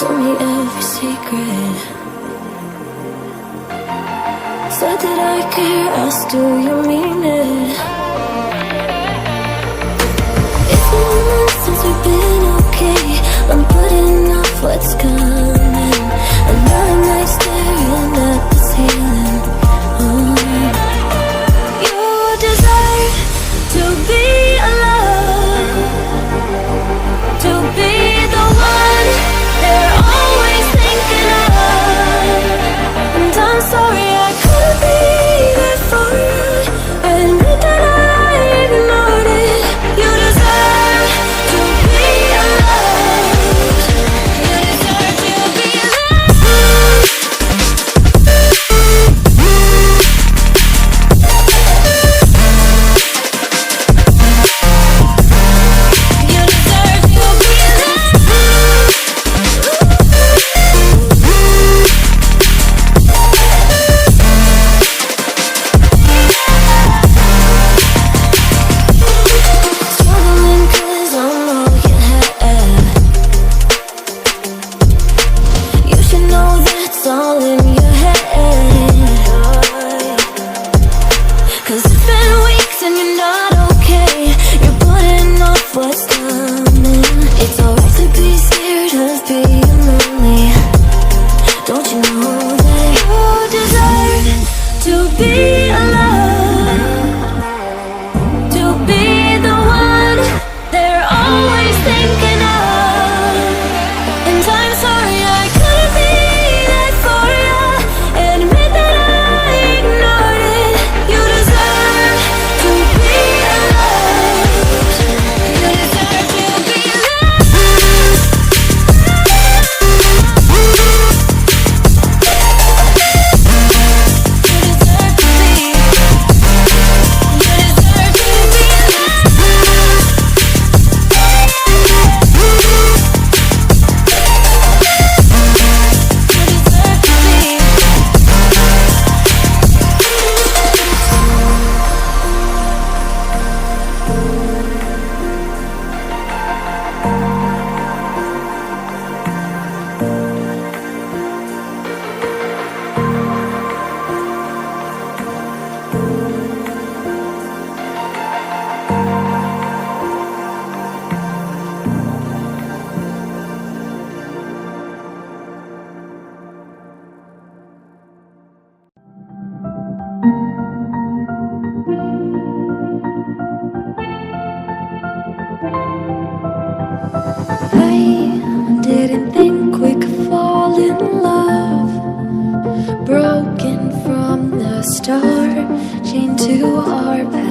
told me every secret. Said that I care, asked do you mean it? It's been months since we've been okay. I'm putting off what's coming. Another night staring at the ceiling. You deserve to be alone, to be the one they're always thinking of. And I'm sorry I couldn't be there for you. Admit that I ignored it. You deserve to be alone. You deserve to be alone. You deserve to be alone. Struggling 'cause I'm all you had. You should know that's all in your head. 'Cause it's been weeks and you're not okay. You're putting off what's coming. It's alright to be scared of being lonely. Don't you know that you deserve to be alone, to be the one they're always thinking of. And I'm sorry I couldn't be there for you. Admit that I ignored it. You deserve to be alone. You deserve to be alone. You deserve to be. You deserve to be alone. You deserve to be. I didn't think we could fall in love. Broken from the start, chained to our past.